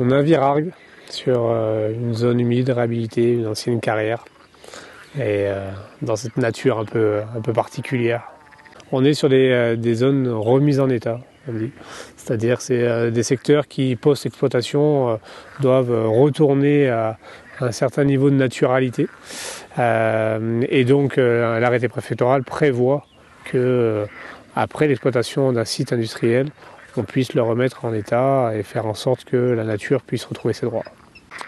On navire Argue sur une zone humide réhabilitée, une ancienne carrière, et dans cette nature un peu particulière. On est sur des zones remises en état, on dit. C'est-à-dire que c'est des secteurs qui, post-exploitation, doivent retourner à un certain niveau de naturalité. Et donc l'arrêté préfectoral prévoit que après l'exploitation d'un site industriel, on puisse le remettre en état et faire en sorte que la nature puisse retrouver ses droits.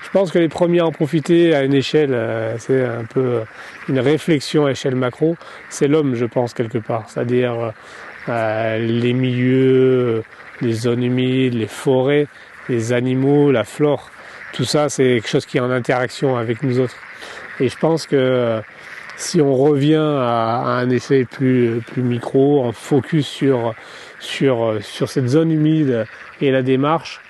Je pense que les premiers à en profiter à une échelle, c'est un peu une réflexion à échelle macro, c'est l'homme, je pense, quelque part. C'est-à-dire les milieux, les zones humides, les forêts, les animaux, la flore. Tout ça, c'est quelque chose qui est en interaction avec nous autres. Et je pense que si on revient à un effet plus micro, en focus sur cette zone humide et la démarche,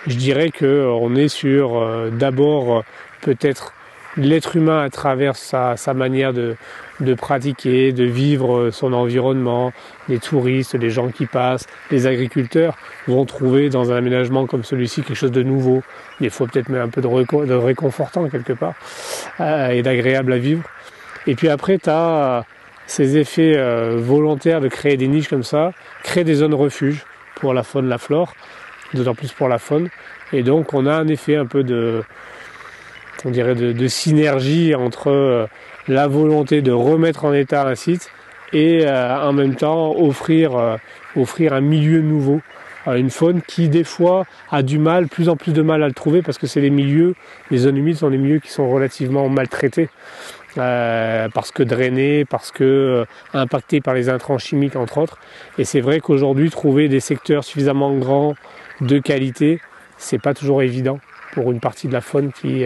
je dirais qu'on est sur d'abord peut-être l'être humain à travers sa manière de pratiquer, de vivre son environnement, les touristes, les gens qui passent, les agriculteurs vont trouver dans un aménagement comme celui-ci quelque chose de nouveau, des fois peut-être même un peu de réconfortant quelque part, et d'agréable à vivre. Et puis après, tu as ces effets volontaires de créer des niches comme ça, créer des zones refuges pour la faune, la flore, d'autant plus pour la faune. Et donc on a un effet un peu de synergie entre la volonté de remettre en état un site et en même temps offrir un milieu nouveau à une faune qui des fois a plus en plus de mal à le trouver parce que c'est les zones humides sont des milieux qui sont relativement maltraités. Parce que drainés, parce que impactés par les intrants chimiques entre autres. Et c'est vrai qu'aujourd'hui trouver des secteurs suffisamment grands de qualité, c'est pas toujours évident pour une partie de la faune qui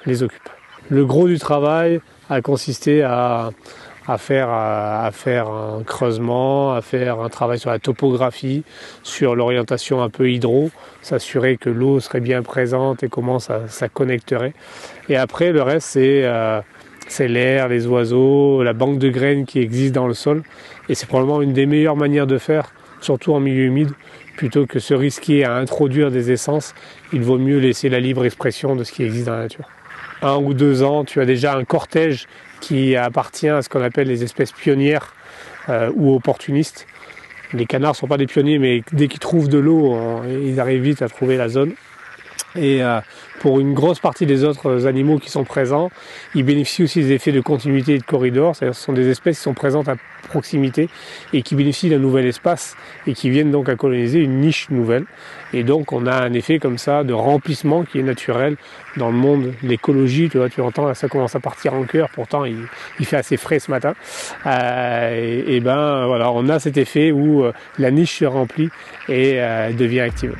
les occupe. Le gros du travail a consisté à faire un creusement, à faire un travail sur la topographie, sur l'orientation un peu hydro, s'assurer que l'eau serait bien présente et comment ça connecterait. Et après le reste c'est l'air, les oiseaux, la banque de graines qui existe dans le sol. Et c'est probablement une des meilleures manières de faire, surtout en milieu humide, plutôt que se risquer à introduire des essences. Il vaut mieux laisser la libre expression de ce qui existe dans la nature. 1 ou 2 ans, tu as déjà un cortège qui appartient à ce qu'on appelle les espèces pionnières ou opportunistes. Les canards ne sont pas des pionniers, mais dès qu'ils trouvent de l'eau, ils arrivent vite à trouver la zone. Et pour une grosse partie des autres animaux qui sont présents, ils bénéficient aussi des effets de continuité et de corridor. C'est-à-dire que ce sont des espèces qui sont présentes à proximité et qui bénéficient d'un nouvel espace et qui viennent donc à coloniser une niche nouvelle. Et donc on a un effet comme ça de remplissement qui est naturel dans le monde. L'écologie, tu entends, là, ça commence à partir en chœur, pourtant il fait assez frais ce matin. Et ben voilà, on a cet effet où la niche se remplit et devient active.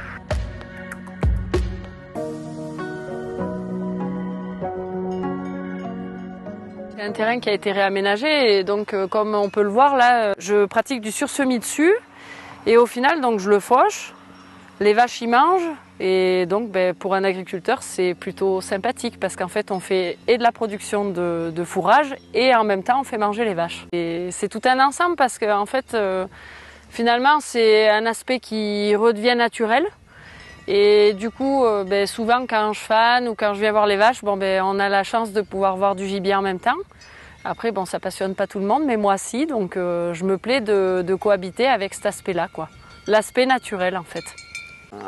C'est un terrain qui a été réaménagé et donc comme on peut le voir là, je pratique du sursemis dessus et au final donc je le fauche, les vaches y mangent et donc pour un agriculteur c'est plutôt sympathique parce qu'en fait on fait et de la production de fourrage et en même temps on fait manger les vaches. Et c'est tout un ensemble parce que en fait finalement c'est un aspect qui redevient naturel. Et du coup, souvent quand je fane ou quand je viens voir les vaches, on a la chance de pouvoir voir du gibier en même temps. Après, ça passionne pas tout le monde, mais moi si, donc je me plais de cohabiter avec cet aspect-là, quoi. L'aspect naturel en fait.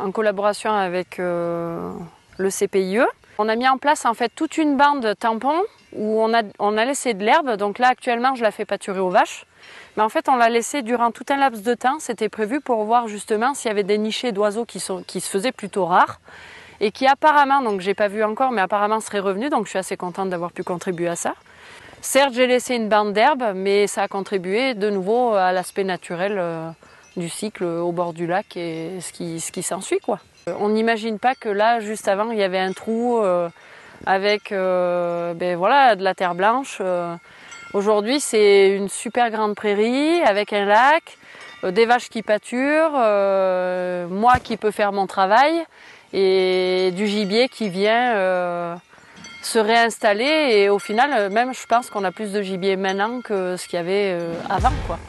En collaboration avec le CPIE, on a mis en place en fait toute une bande tampon où on a laissé de l'herbe. Donc là actuellement, je la fais pâturer aux vaches. Mais en fait, on l'a laissé durant tout un laps de temps. C'était prévu pour voir justement s'il y avait des nichées d'oiseaux qui se faisaient plutôt rares et qui apparemment, donc j'ai pas vu encore, mais apparemment seraient revenus. Donc je suis assez contente d'avoir pu contribuer à ça. Certes, j'ai laissé une bande d'herbe, mais ça a contribué de nouveau à l'aspect naturel du cycle au bord du lac et ce qui s'ensuit, quoi. On n'imagine pas que là, juste avant, il y avait un trou avec de la terre blanche. Aujourd'hui, c'est une super grande prairie avec un lac, des vaches qui pâturent, moi qui peux faire mon travail et du gibier qui vient se réinstaller. Et au final, même je pense qu'on a plus de gibier maintenant que ce qu'il y avait avant, quoi.